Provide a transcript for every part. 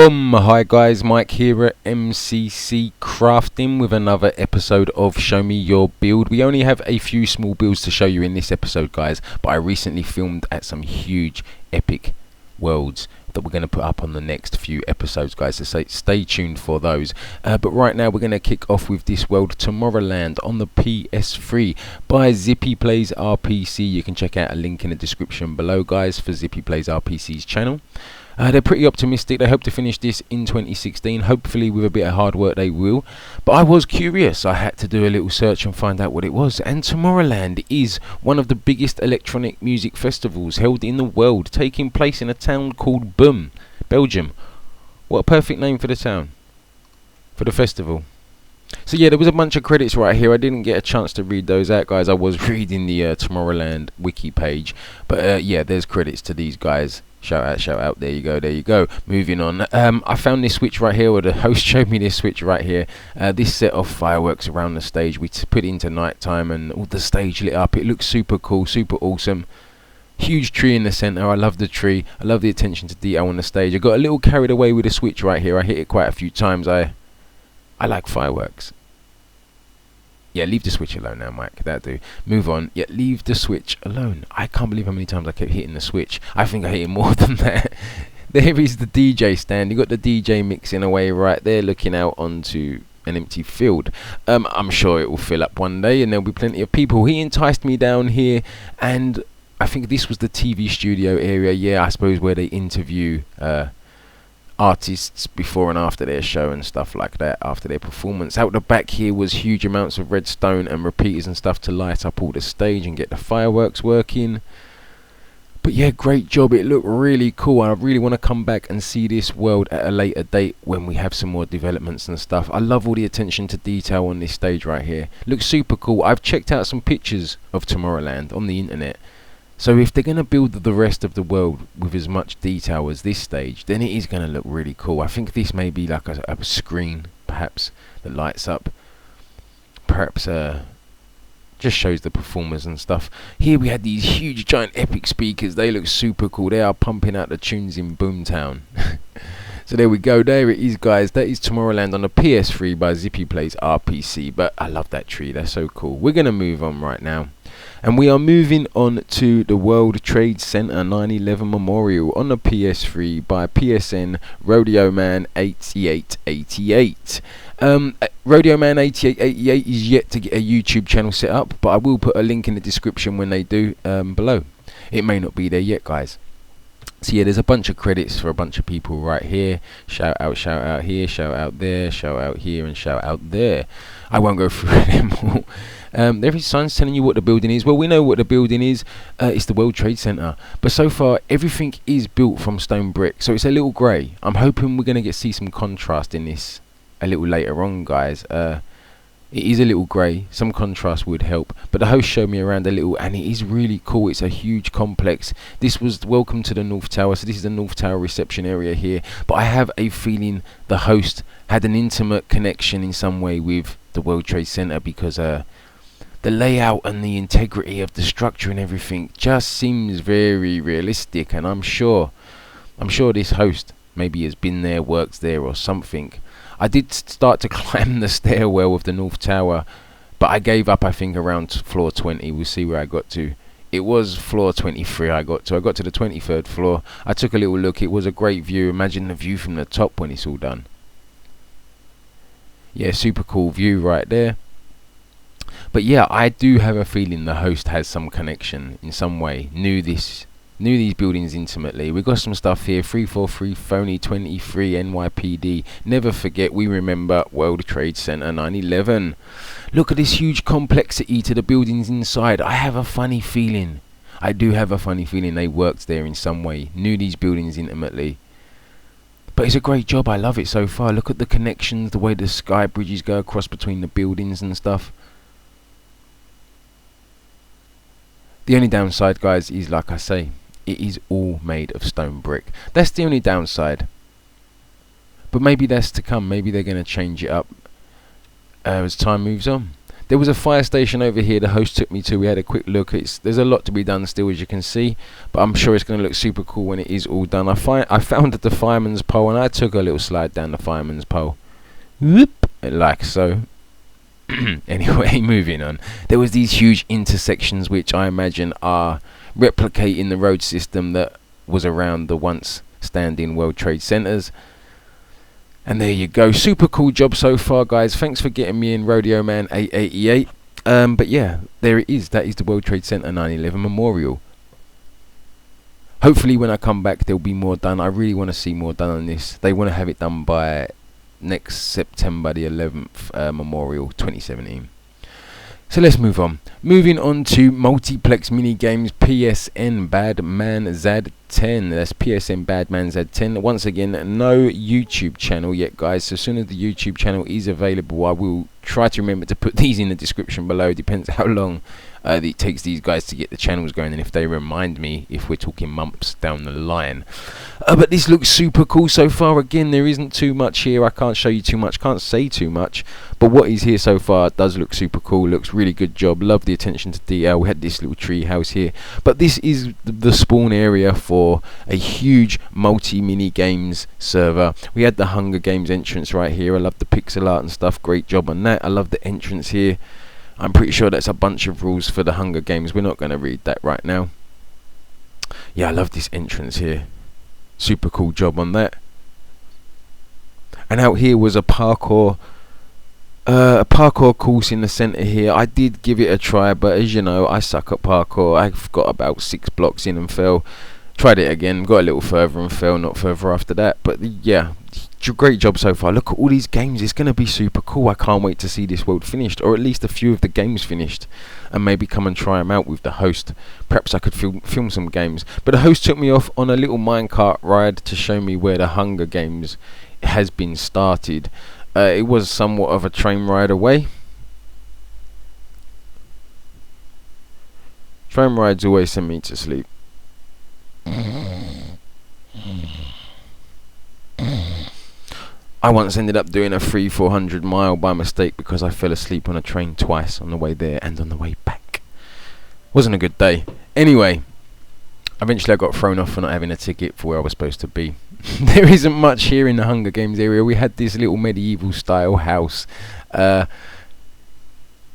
Boom! Hi guys, Mike here at MCC Crafting with another episode of Show Me Your Build. We only have a few small builds to show you in this episode, guys, but I recently filmed at some huge epic worlds that we're going to put up on the next few episodes, guys, so stay tuned for those. But right now we're going to kick off with this world, Tomorrowland, on the PS3 by ZippyPlays RPC. You can check out a link in the description below, guys, for ZippyPlays RPC's channel. They're pretty optimistic. They hope to finish this in 2016. Hopefully with a bit of hard work they will. But I was curious. I had to do a little search and find out what it was. And Tomorrowland is one of the biggest electronic music festivals held in the world, taking place in a town called Belgium. What a perfect name for the town, for the festival. So yeah, there was a bunch of credits right here. I didn't get a chance to read those out, guys. I was reading the Tomorrowland wiki page. But yeah, there's credits to these guys. Shout out, there you go. Moving on, I found this switch right here, or the host showed me this switch right here. This set of fireworks around the stage, we put it into night time and all the stage lit up. It looks super cool, super awesome. Huge tree in the center. I love the tree. I love the attention to detail on the stage. I got a little carried away with the switch right here. I hit it quite a few times. I like fireworks. Yeah, leave the switch alone now, Mike. That'll do. Move on. Yeah, leave the switch alone. I can't believe how many times I kept hitting the switch. I think I hit it more than that. There is the DJ stand. You got the DJ mixing away right there, looking out onto an empty field. I'm sure it will fill up one day and there'll be plenty of people. He enticed me down here, and I think this was the TV studio area. Yeah, I suppose where they interview artists before and after their show and stuff like that, after their performance. Out the back here was huge amounts of redstone and repeaters and stuff to light up all the stage and get the fireworks working. But yeah, great job. It looked really cool. I really want to come back and see this world at a later date when we have some more developments and stuff. I love all the attention to detail on this stage right here. Looks super cool. I've checked out some pictures of Tomorrowland on the internet. So if they're going to build the rest of the world with as much detail as this stage, then it is going to look really cool. I think this may be like a screen, perhaps, that lights up. Perhaps just shows the performers and stuff. Here we had these huge, giant, epic speakers. They look super cool. They are pumping out the tunes in Boomtown. So there we go. There it is, guys. That is Tomorrowland on the PS3 by ZippyPlays RPC. But I love that tree. That's so cool. We're going to move on right now. And we are moving on to the World Trade Center 9/11 Memorial on the PS3 by PSN Rodeo Man 8888. Rodeo Man 8888 is yet to get a YouTube channel set up, but I will put a link in the description when they do below. It may not be there yet, guys. So yeah, there's a bunch of credits for a bunch of people right here. Shout out here, shout out there, shout out here, and shout out there. I won't go through them all. There is signs telling you what the building is. Well, we know what the building is. It's the World Trade Center. But so far, everything is built from stone brick. So it's a little grey. I'm hoping we're going to see some contrast in this a little later on, guys. It is a little grey. Some contrast would help. But the host showed me around a little, and it is really cool. It's a huge complex. This was welcome to the North Tower. So this is the North Tower reception area here. But I have a feeling the host had an intimate connection in some way with the World Trade Center, because the layout and the integrity of the structure and everything just seems very realistic. And I'm sure this host maybe has been there, works there or something. I did start to climb the stairwell of the North Tower, but I gave up, I think, around floor 20. We'll see where I got to. It was floor 23 I got to. I got to the 23rd floor. I took a little look. It was a great view. Imagine the view from the top when it's all done. Yeah, super cool view right there. But yeah, I do have a feeling the host has some connection in some way. Knew these buildings intimately. We got some stuff here. 343 Phony 23 NYPD. Never forget, we remember World Trade Center 9/11. Look at this huge complexity to the buildings inside. I have a funny feeling. I do have a funny feeling they worked there in some way. Knew these buildings intimately. But it's a great job. I love it so far. Look at the connections, the way the sky bridges go across between the buildings and stuff. The only downside, guys, is, like I say, it is all made of stone brick. That's the only downside. But maybe that's to come. Maybe they're going to change it up as time moves on. There was a fire station over here the host took me to. We had a quick look. There's a lot to be done still, as you can see, but I'm sure it's going to look super cool when it is all done. I found the fireman's pole, and I took a little slide down the fireman's pole. Whoop, like so. Anyway, moving on. There was these huge intersections which I imagine are replicating the road system that was around the once standing World Trade Centers. And there you go. Super cool job so far, guys. Thanks for getting me in, Rodeo Man 888. But yeah, there it is. That is the World Trade Center 9/11 Memorial. Hopefully when I come back there'll be more done. I really want to see more done on this. They want to have it done by next September the 11th, Memorial 2017. So let's move on. Moving on to Multiplex mini games, PSN Badman Zad 10. That's PSN Badman Zad 10. Once again, no YouTube channel yet, guys. So as soon as the YouTube channel is available, I will try to remember to put these in the description below. Depends how long it takes these guys to get the channels going, and if they remind me, if we're talking months down the line. But this looks super cool so far. Again, there isn't too much here. I can't show you too much, can't say too much, but what is here so far does look super cool. Looks really good job. Love the attention to detail. We had this little tree house here, but this is the spawn area for a huge multi-mini games server. We had the Hunger Games entrance right here. I love the pixel art and stuff. Great job on that. I love the entrance here. I'm pretty sure that's a bunch of rules for the Hunger Games. We're not going to read that right now. Yeah, I love this entrance here. Super cool job on that. And out here was a parkour course in the center here. I did give it a try, but as you know, I suck at parkour. I've got about 6 blocks in and fell. Tried it again, got a little further and fell, not further after that. But yeah, great job so far. Look at all these games. It's going to be super cool. I can't wait to see this world finished, or at least a few of the games finished, and maybe come and try them out with the host. Perhaps I could film some games. But the host took me off on a little minecart ride to show me where the Hunger Games has been started. It was somewhat of a train ride away. Train rides always send me to sleep. I once ended up doing a 300-400 mile by mistake because I fell asleep on a train twice, on the way there and on the way back. Wasn't a good day. Anyway, eventually I got thrown off for not having a ticket for where I was supposed to be. There isn't much here in the Hunger Games area. We had this little medieval style house.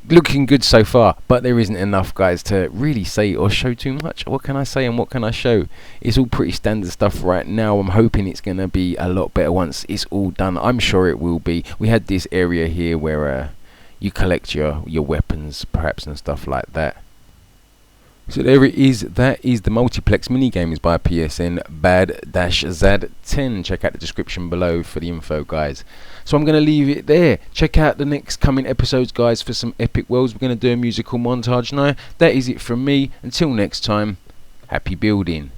Looking good so far, but there isn't enough, guys, to really say or show too much. What can I say and what can I show? It's all pretty standard stuff right now. I'm hoping it's going to be a lot better once it's all done. I'm sure it will be. We had this area here where you collect your weapons, perhaps, and stuff like that. So there it is. That is the Multiplex minigames by PSN Bad-Zad10. Check out the description below for the info, guys. So I'm going to leave it there. Check out the next coming episodes, guys, for some epic worlds. We're going to do a musical montage now. That is it from me. Until next time, happy building.